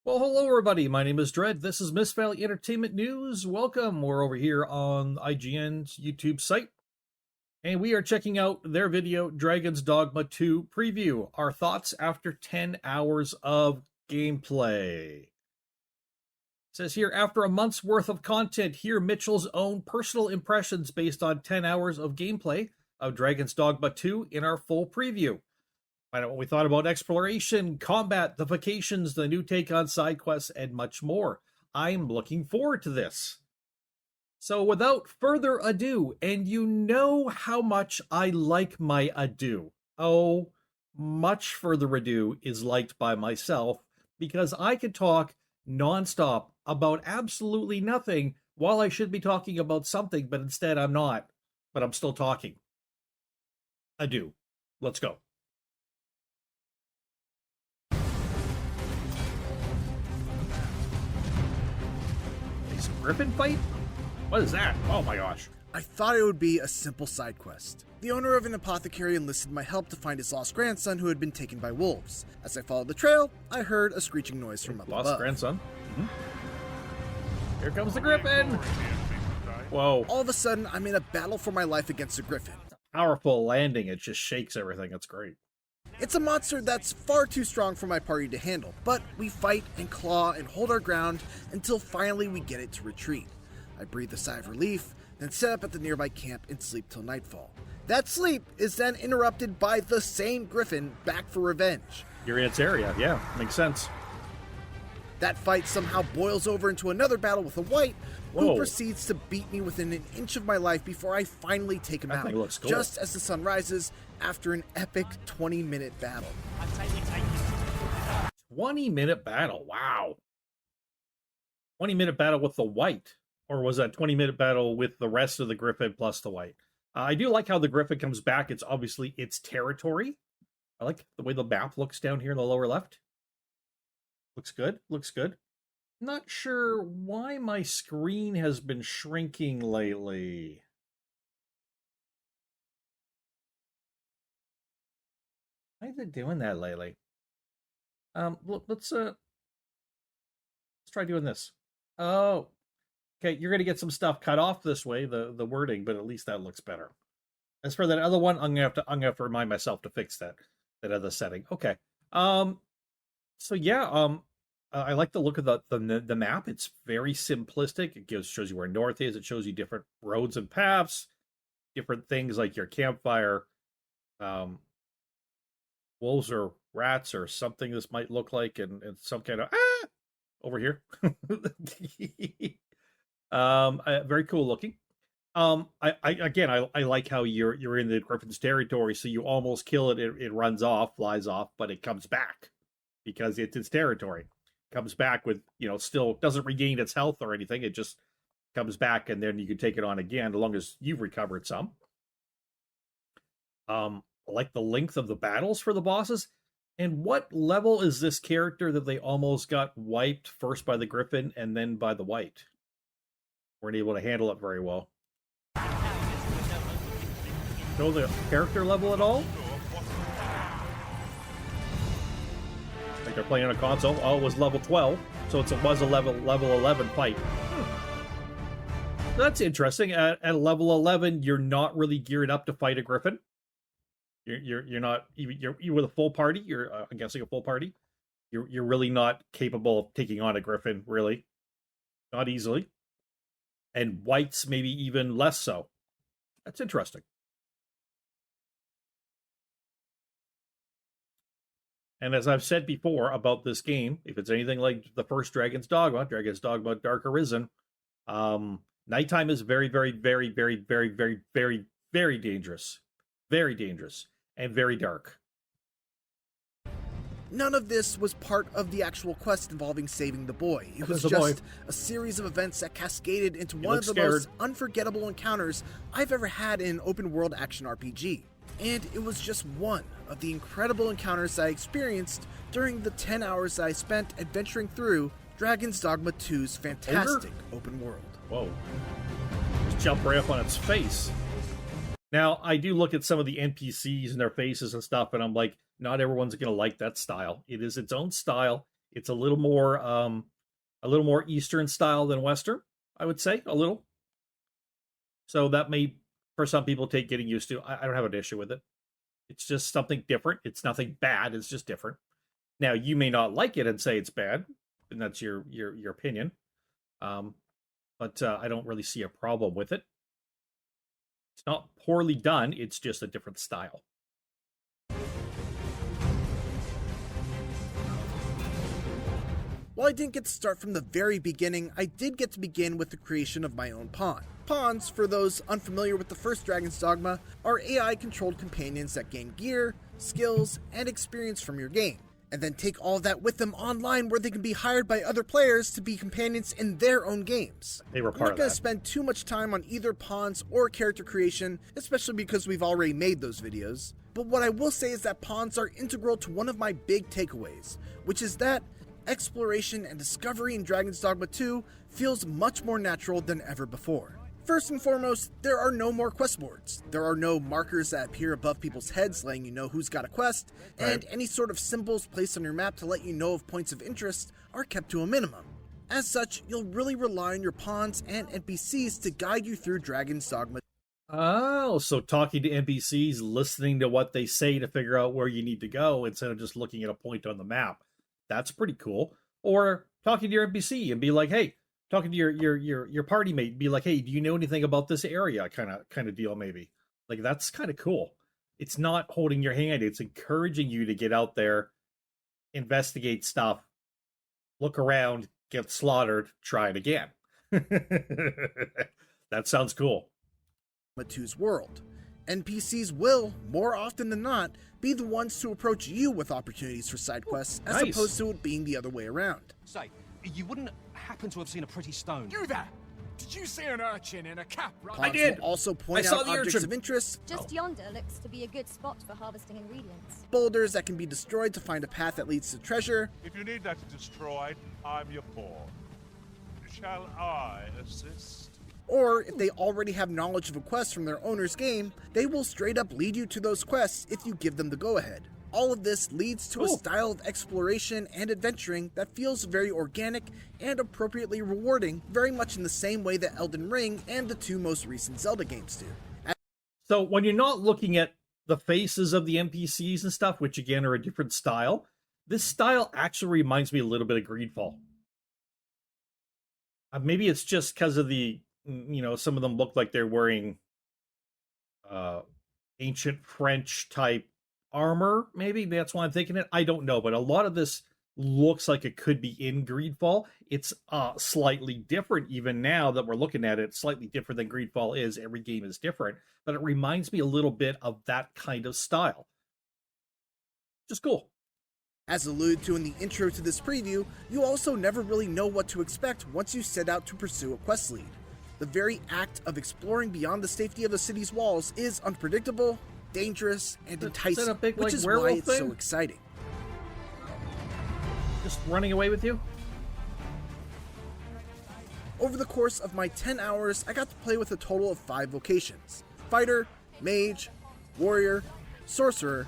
Well, hello everybody. My name is Dread. This is Miss Valley Entertainment News. Welcome. We're over here on IGN's YouTube site, and we are checking out their video, Dragon's Dogma 2 Preview. Our thoughts after 10 hours of gameplay. It says here, after a month's worth of content, here Mitchell's own personal impressions based on 10 hours of gameplay of Dragon's Dogma 2 in our full preview. Find out what we thought about exploration, combat, the vacations, the new take on side quests, and much more. I'm looking forward to this. So without further ado, and you know how much I like my ado. Oh, much further ado is liked by myself because I could talk nonstop about absolutely nothing while I should be talking about something, but instead I'm not. But I'm still talking. Ado. Let's go. Griffin fight? What is that? Oh my gosh. I thought it would be a simple side quest. The owner of an apothecary enlisted my help to find his lost grandson who had been taken by wolves. As I followed the trail, I heard a screeching noise from up above. Lost grandson? Mm-hmm. Here comes the Griffin! Whoa. All of a sudden, I'm in a battle for my life against a Griffin. Powerful landing, it just shakes everything, it's great. It's a monster that's far too strong for my party to handle, but we fight and claw and hold our ground until finally we get it to retreat. I breathe a sigh of relief, then set up at the nearby camp and sleep till nightfall. That sleep is then interrupted by the same Griffin back for revenge. You're in its area, yeah, makes sense. That fight somehow boils over into another battle with a white, who Whoa. proceeds to beat me within an inch of my life before I finally take him That out, thing looks cool. just as the sun rises after an epic 20-minute battle. 20-minute battle, wow. 20-minute battle with the white. Or was that 20-minute battle with the rest of the Griffin plus the white? I do like how the Griffin comes back. It's obviously its territory. I like the way the map looks down here in the lower left. Looks good, looks good. Not sure why my screen has been shrinking lately. Why is it doing that lately? Let's try doing this. Oh, okay. You're gonna get some stuff cut off this way, the wording, but at least that looks better. As for that other one, I'm gonna have to remind myself to fix that other setting. Okay. So yeah, I like the look of the map. It's very simplistic. It shows you where north is. It shows you different roads and paths, different things like your campfire, wolves or rats or something this might look like, and some kind of over here. Very cool looking. I like how you're in the Griffin's territory, so you almost kill it. It runs off, flies off, but it comes back because it's its territory. Comes back with, still doesn't regain its health or anything. It just comes back, and then you can take it on again as long as you've recovered some. I like the length of the battles for the bosses. And what level is this character that they almost got wiped first by the Griffin and then by the white? Weren't able to handle it very well. Know the character level at all? Like they're playing on a console. Oh, it was level 12, so it was a level 11 fight. That's interesting. At level 11, you're not really geared up to fight a Griffin. You're not even you're with a full party. You're I'm guessing a full party. You're really not capable of taking on a Griffin, really, not easily. And whites maybe even less so. That's interesting. And as I've said before about this game, if it's anything like the first Dragon's Dogma Dark Arisen, nighttime is very, very, very, very, very, very, very, very dangerous. Very dangerous. And very dark. None of this was part of the actual quest involving saving the boy. It was just a series of events that cascaded into one of the most unforgettable encounters I've ever had in an open-world action RPG. And it was just one of the incredible encounters I experienced during the 10 hours I spent adventuring through Dragon's Dogma 2's fantastic open world. Whoa. Just jump right up on its face. Now, I do look at some of the NPCs and their faces and stuff, and I'm like, not everyone's going to like that style. It is its own style. It's a little more Eastern style than Western, I would say, a little. So that may, for some people, take getting used to. I don't have an issue with it. It's just something different. It's nothing bad. It's just different. Now, you may not like it and say it's bad, and that's your opinion. But I don't really see a problem with it. It's not poorly done. It's just a different style. While I didn't get to start from the very beginning, I did get to begin with the creation of my own pawn. Pawns, for those unfamiliar with the first Dragon's Dogma, are AI-controlled companions that gain gear, skills, and experience from your game, and then take all of that with them online where they can be hired by other players to be companions in their own games. They were I'm part not of going that. to spend too much time on either pawns or character creation, especially because we've already made those videos, but what I will say is that pawns are integral to one of my big takeaways, which is that exploration and discovery in Dragon's Dogma 2 feels much more natural than ever before. First and foremost, there are no more quest boards. There are no markers that appear above people's heads letting you know who's got a quest, and any sort of symbols placed on your map to let you know of points of interest are kept to a minimum. As such, you'll really rely on your pawns and NPCs to guide you through Dragon's Dogma. Oh, so talking to NPCs, listening to what they say to figure out where you need to go instead of just looking at a point on the map. That's pretty cool. Or talking to your NPC and be like, hey, talking to your party mate, be like, hey, do you know anything about this area? Kind of deal, maybe. Like, that's kind of cool. It's not holding your hand. It's encouraging you to get out there, investigate stuff, look around, get slaughtered, try it again. That sounds cool. 2's world. NPCs will, more often than not, be the ones to approach you with opportunities for side quests, as opposed to it being the other way around. Say, you wouldn't happen to have seen a pretty stone? You there! Did you see an urchin in a cap? I did. Will also point out objects of interest. Just yonder looks to be a good spot for harvesting ingredients. Boulders that can be destroyed to find a path that leads to treasure. If you need that destroyed, I'm your pawn. Shall I assist? Or, if they already have knowledge of a quest from their owner's game, they will straight up lead you to those quests if you give them the go-ahead. All of this leads to a style of exploration and adventuring that feels very organic and appropriately rewarding, very much in the same way that Elden Ring and the two most recent Zelda games do. So when you're not looking at the faces of the NPCs and stuff, which again are a different style, this style actually reminds me a little bit of Greedfall. Maybe it's just because of the, some of them look like they're wearing ancient French type armor. Maybe that's why I'm thinking it. I don't know, but a lot of this looks like it could be in Greedfall. It's slightly different even now that we're looking at it. Slightly different than Greedfall is. Every game is different, but it reminds me a little bit of that kind of style. Just cool. As alluded to in the intro to this preview, you also never really know what to expect once you set out to pursue a quest lead. The very act of exploring beyond the safety of the city's walls is unpredictable, dangerous, and enticing, which is why it's so exciting. Just running away with you? Over the course of my 10 hours, I got to play with a total of 5 vocations: Fighter, Mage, Warrior, Sorcerer,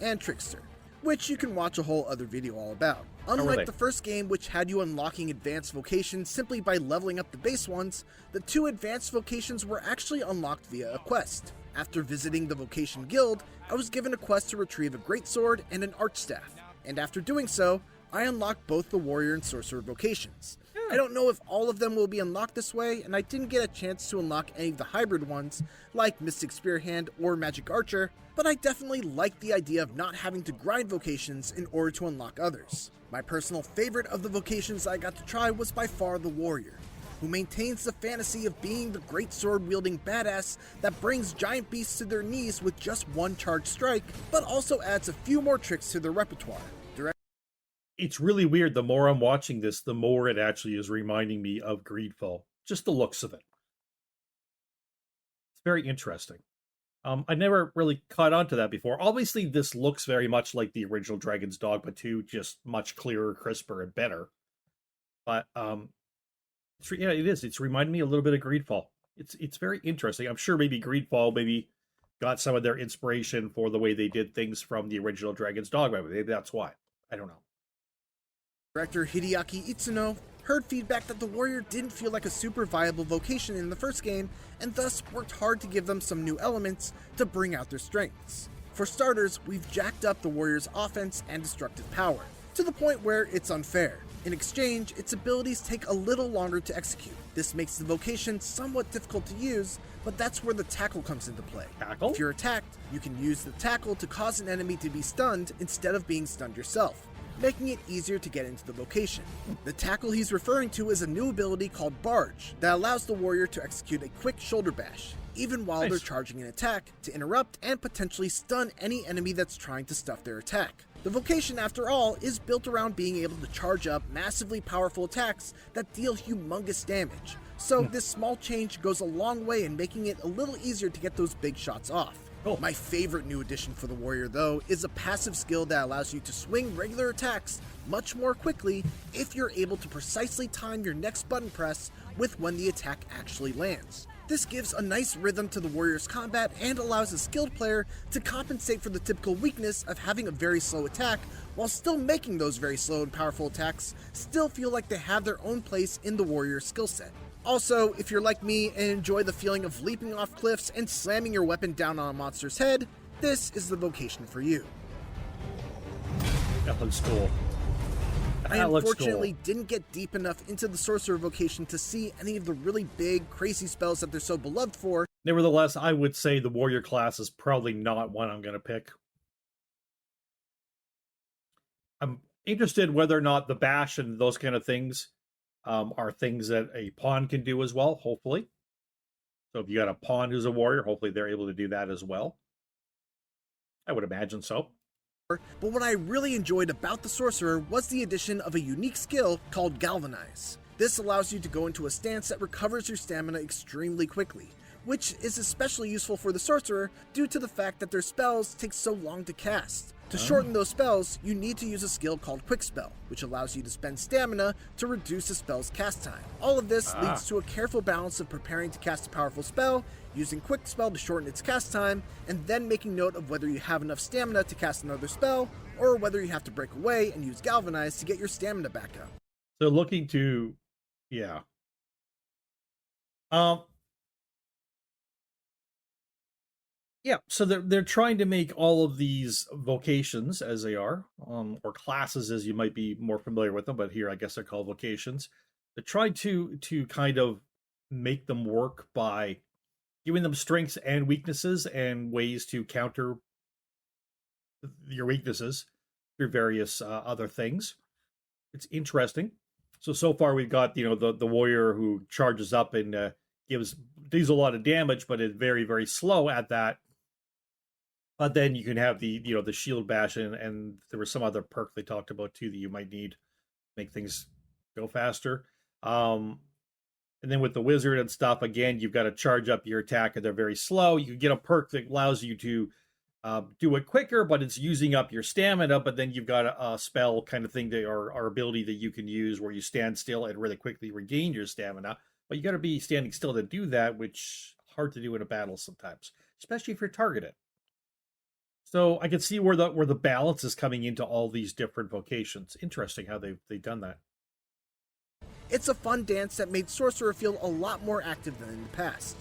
and Trickster, which you can watch a whole other video all about. Unlike the first game, which had you unlocking advanced vocations simply by leveling up the base ones, the 2 advanced vocations were actually unlocked via a quest. After visiting the Vocation Guild, I was given a quest to retrieve a greatsword and an archstaff, and after doing so, I unlocked both the Warrior and Sorcerer vocations. I don't know if all of them will be unlocked this way, and I didn't get a chance to unlock any of the hybrid ones, like Mystic Spearhand or Magic Archer, but I definitely like the idea of not having to grind vocations in order to unlock others. My personal favorite of the vocations I got to try was by far the Warrior, who maintains the fantasy of being the great sword-wielding badass that brings giant beasts to their knees with just one charged strike, but also adds a few more tricks to their repertoire. It's really weird. The more I'm watching this, the more it actually is reminding me of Greedfall. Just the looks of it. It's very interesting. I never really caught on to that before. Obviously, this looks very much like the original Dragon's Dogma 2, just much clearer, crisper, and better. But yeah, it is. It's reminding me a little bit of Greedfall. It's very interesting. I'm sure maybe Greedfall got some of their inspiration for the way they did things from the original Dragon's Dogma. Maybe that's why. I don't know. Director Hideaki Itsuno heard feedback that the warrior didn't feel like a super viable vocation in the first game, and thus worked hard to give them some new elements to bring out their strengths. For starters, we've jacked up the warrior's offense and destructive power, to the point where it's unfair. In exchange, its abilities take a little longer to execute. This makes the vocation somewhat difficult to use, but that's where the tackle comes into play. Tackle? If you're attacked, you can use the tackle to cause an enemy to be stunned instead of being stunned yourself, making it easier to get into the vocation. The tackle he's referring to is a new ability called Barge that allows the warrior to execute a quick shoulder bash, even while they're charging an attack, to interrupt and potentially stun any enemy that's trying to stuff their attack. The vocation, after all, is built around being able to charge up massively powerful attacks that deal humongous damage, so this small change goes a long way in making it a little easier to get those big shots off. My favorite new addition for the warrior, though, is a passive skill that allows you to swing regular attacks much more quickly if you're able to precisely time your next button press with when the attack actually lands. This gives a nice rhythm to the warrior's combat and allows a skilled player to compensate for the typical weakness of having a very slow attack, while still making those very slow and powerful attacks still feel like they have their own place in the warrior's skill set. Also, if you're like me and enjoy the feeling of leaping off cliffs and slamming your weapon down on a monster's head, this is the vocation for you. That looks cool. I unfortunately didn't get deep enough into the sorcerer vocation to see any of the really big, crazy spells that they're so beloved for. Nevertheless, I would say the warrior class is probably not one I'm going to pick. I'm interested whether or not the bash and those kind of things are things that a pawn can do as well, hopefully. So if you got a pawn who's a warrior, hopefully they're able to do that as well. I would imagine so. But what I really enjoyed about the sorcerer was the addition of a unique skill called Galvanize. This allows you to go into a stance that recovers your stamina extremely quickly, which is especially useful for the sorcerer due to the fact that their spells take so long to cast. To shorten those spells, you need to use a skill called Quick Spell, which allows you to spend stamina to reduce a spell's cast time. All of this leads to a careful balance of preparing to cast a powerful spell, using Quick Spell to shorten its cast time, and then making note of whether you have enough stamina to cast another spell, or whether you have to break away and use Galvanize to get your stamina back up. So looking to, yeah. Yeah, so they're trying to make all of these vocations, as they are, or classes as you might be more familiar with them, but here I guess they're called vocations. They're trying to kind of make them work by giving them strengths and weaknesses and ways to counter your weaknesses through various other things. It's interesting. So far we've got, the warrior who charges up and deals a lot of damage, but is very, very slow at that. But then you can have the shield bash, and there was some other perk they talked about too that you might need to make things go faster. And then with the wizard and stuff, again, you've got to charge up your attack, and they're very slow. You can get a perk that allows you to do it quicker, but it's using up your stamina. But then you've got a spell kind of thing or ability that you can use where you stand still and really quickly regain your stamina. But you got to be standing still to do that, which is hard to do in a battle sometimes, especially if you're targeted. So I can see where the balance is coming into all these different vocations. Interesting how they've done that. It's a fun dance that made Sorcerer feel a lot more active than in the past.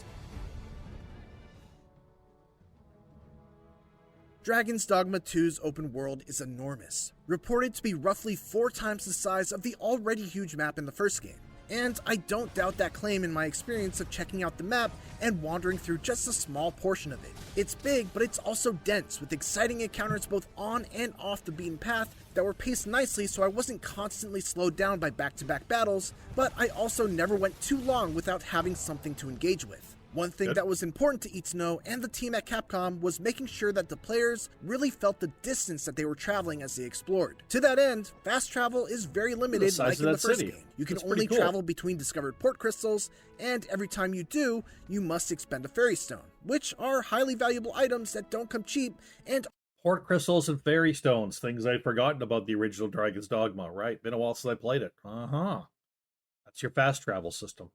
Dragon's Dogma 2's open world is enormous, reported to be roughly 4 times the size of the already huge map in the first game. And I don't doubt that claim in my experience of checking out the map and wandering through just a small portion of it. It's big, but it's also dense, with exciting encounters both on and off the beaten path that were paced nicely so I wasn't constantly slowed down by back-to-back battles, but I also never went too long without having something to engage with. One thing that was important to Itsuno and the team at Capcom was making sure that the players really felt the distance that they were traveling as they explored. To that end, fast travel is very limited like in the first game. You can only travel between discovered port crystals, and every time you do, you must expend a fairy stone, which are highly valuable items that don't come cheap and port crystals and fairy stones, things I'd forgotten about the original Dragon's Dogma, right? Been a while since I played it. That's your fast travel system.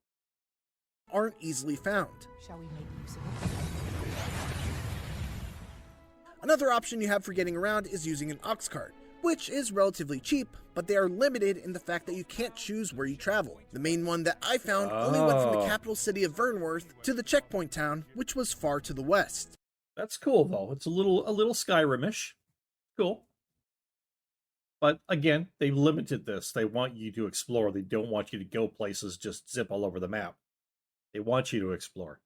Aren't easily found. Shall we make use of it? Another option you have for getting around is using an ox cart, which is relatively cheap, but they are limited in the fact that you can't choose where you travel. The main one that I found only went from the capital city of Vernworth to the checkpoint town, which was far to the west. That's cool, though. It's a little Skyrimish. Cool. But again, they limited this. They want you to explore. They don't want you to go places, just zip all over the map. They want you to explore.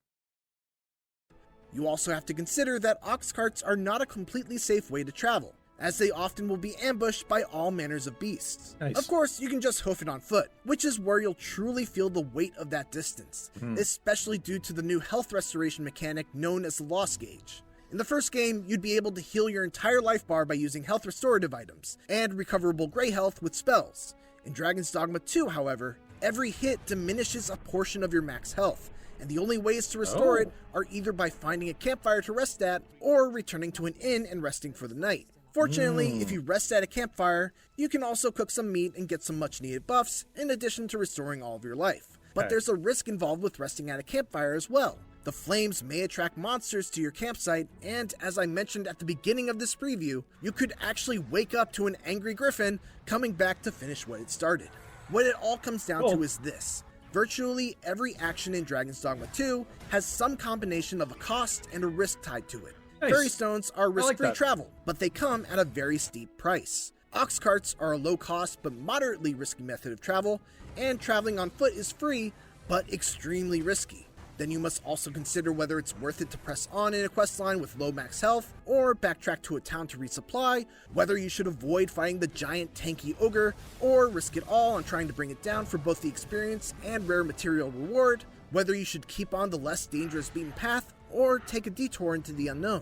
You also have to consider that ox carts are not a completely safe way to travel, as they often will be ambushed by all manners of beasts. Nice. Of course, you can just hoof it on foot, which is where you'll truly feel the weight of that distance, especially due to the new health restoration mechanic known as the Loss Gauge. In the first game, you'd be able to heal your entire life bar by using health restorative items, and recoverable gray health with spells. In Dragon's Dogma 2, however, every hit diminishes a portion of your max health, and the only ways to restore it are either by finding a campfire to rest at, or returning to an inn and resting for the night. Fortunately, if you rest at a campfire, you can also cook some meat and get some much needed buffs, in addition to restoring all of your life. But there's a risk involved with resting at a campfire as well. The flames may attract monsters to your campsite, and as I mentioned at the beginning of this preview, you could actually wake up to an angry griffin coming back to finish what it started. What it all comes down to is this. Virtually every action in Dragon's Dogma 2 has some combination of a cost and a risk tied to it. Nice. Fairy stones are risk-free that. travel, but they come at a very steep price. Ox carts are a low-cost but moderately risky method of travel, and traveling on foot is free, but extremely risky. Then you must also consider whether it's worth it to press on in a questline with low max health, or backtrack to a town to resupply, whether you should avoid fighting the giant tanky ogre, or risk it all on trying to bring it down for both the experience and rare material reward, whether you should keep on the less dangerous beaten path, or take a detour into the unknown.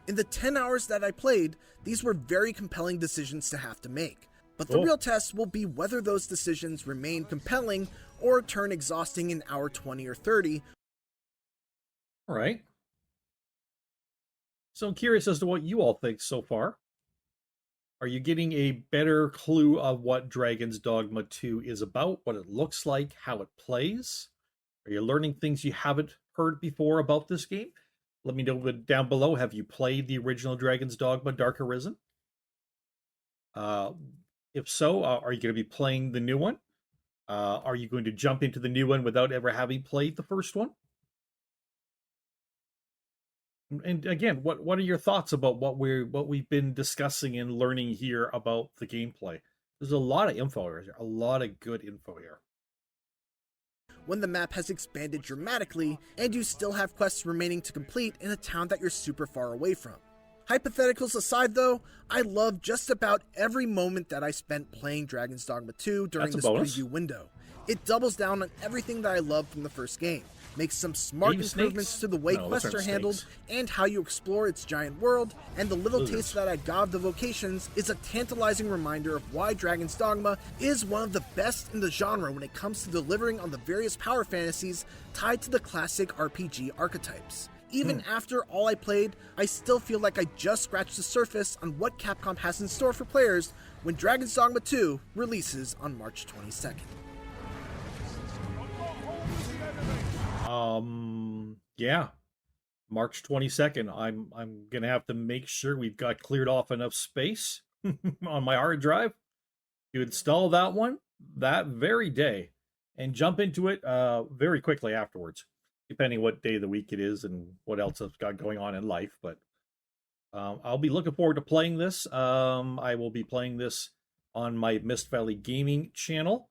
In the 10 hours that I played, these were very compelling decisions to have to make. But the real test will be whether those decisions remain compelling or turn exhausting in hour 20 or 30. All right. So I'm curious as to what you all think so far. Are you getting a better clue of what Dragon's Dogma 2 is about, what it looks like, how it plays? Are you learning things you haven't heard before about this game? Let me know down below. Have you played the original Dragon's Dogma Dark Arisen? If so, are you going to be playing the new one? Are you going to jump into the new one without ever having played the first one? And again, what are your thoughts about what we've been discussing and learning here about the gameplay? There's a lot of info here, a lot of good info here. When the map has expanded dramatically, and you still have quests remaining to complete in a town that you're super far away from. Hypotheticals aside though, I love just about every moment that I spent playing Dragon's Dogma 2 during this preview window. It doubles down on everything that I loved from the first game, makes some smart improvements to the way quests are handled and how you explore its giant world, and the little taste that I got of the vocations is a tantalizing reminder of why Dragon's Dogma is one of the best in the genre when it comes to delivering on the various power fantasies tied to the classic RPG archetypes. Even after all I played, I still feel like I just scratched the surface on what Capcom has in store for players when Dragon's Dogma 2 releases on March 22nd. Yeah. March 22nd. I'm gonna have to make sure we've got cleared off enough space on my hard drive to install that one that very day and jump into it very quickly afterwards, depending what day of the week it is and what else I've got going on in life. But I'll be looking forward to playing this. I will be playing this on my Mist Valley Gaming channel,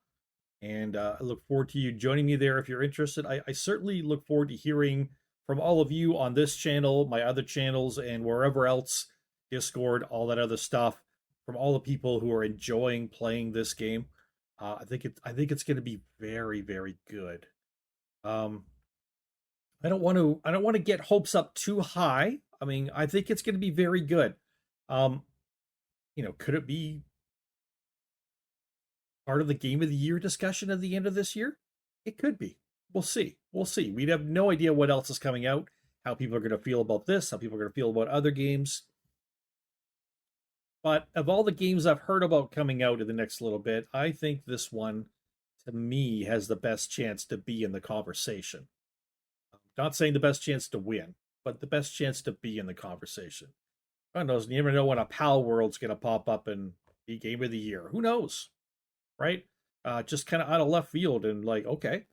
and I look forward to you joining me there if you're interested. I certainly look forward to hearing from all of you on this channel, my other channels, and wherever else, Discord, all that other stuff, from all the people who are enjoying playing this game. I think it's going to be very, very good. I don't want to get hopes up too high. I mean, I think it's going to be very good. Could it be part of the Game of the Year discussion at the end of this year? It could be. We'll see. We'd have no idea what else is coming out, how people are going to feel about this, how people are going to feel about other games. But of all the games I've heard about coming out in the next little bit, I think this one, to me, has the best chance to be in the conversation. Not saying the best chance to win, but the best chance to be in the conversation. God knows, you never know when a PAL World's going to pop up and be game of the year. Who knows, right? Just kind of out of left field, and like, okay,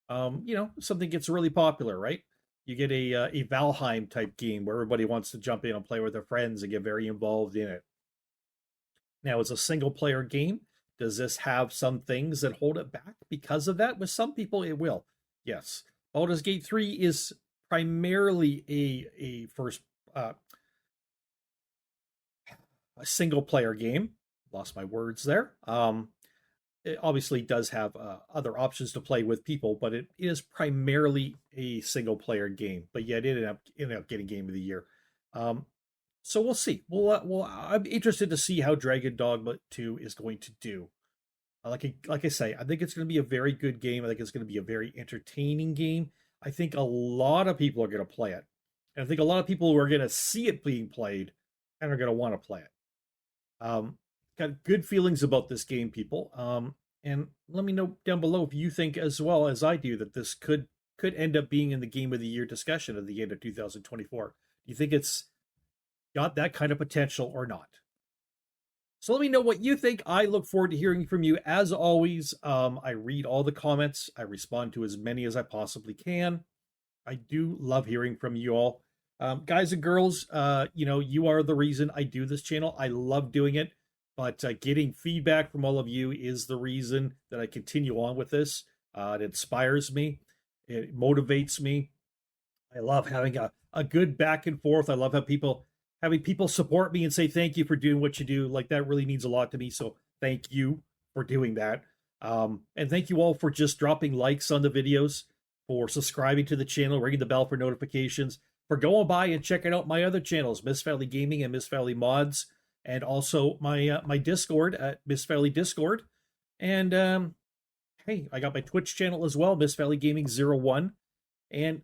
something gets really popular, right? You get a Valheim type game where everybody wants to jump in and play with their friends and get very involved in it. Now, it's a single player game. Does this have some things that hold it back because of that? With some people, it will. Yes. Baldur's Gate 3 is primarily a single player game. Lost my words there. It obviously does have other options to play with people, but it is primarily a single player game. But yet it ended up getting Game of the Year. So we'll see. I'm interested to see how Dragon Dogma 2 is going to do. Like I say, I think it's going to be a very good game. I think it's going to be a very entertaining game. I think a lot of people are going to play it. And I think a lot of people are going to see it being played and are going to want to play it. Got good feelings about this game, people. And let me know down below if you think as well as I do that this could end up being in the Game of the Year discussion at the end of 2024. Do you think it's got that kind of potential or not? So let me know what you think. I look forward to hearing from you. As always, I read all the comments. I respond to as many as I possibly can. I do love hearing from you all. Guys and girls, you are the reason I do this channel. I love doing it, but getting feedback from all of you is the reason that I continue on with this. It inspires me. It motivates me. I love having a good back and forth. I love having people support me and say thank you for doing what you do. Like, that really means a lot to me. So thank you for doing that. And thank you all for just dropping likes on the videos, for subscribing to the channel, ringing the bell for notifications, for going by and checking out my other channels, Miss Valley Gaming and Miss Valley Mods, and also my Discord at Miss Valley Discord. And hey, I got my Twitch channel as well, Miss Valley Gaming 01. And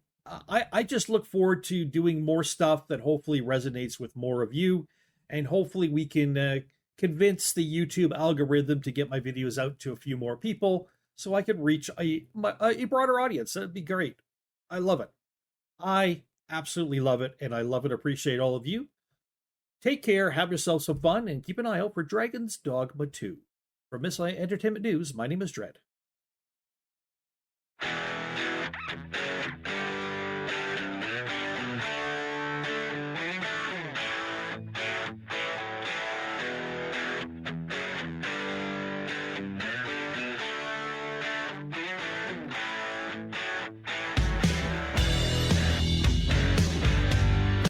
I just look forward to doing more stuff that hopefully resonates with more of you, and hopefully we can convince the YouTube algorithm to get my videos out to a few more people so I can reach a broader audience. That'd be great. I love it. I absolutely love it, and I love and appreciate all of you. Take care, have yourself some fun, and keep an eye out for Dragon's Dogma 2. For Miss Entertainment News, my name is Dread.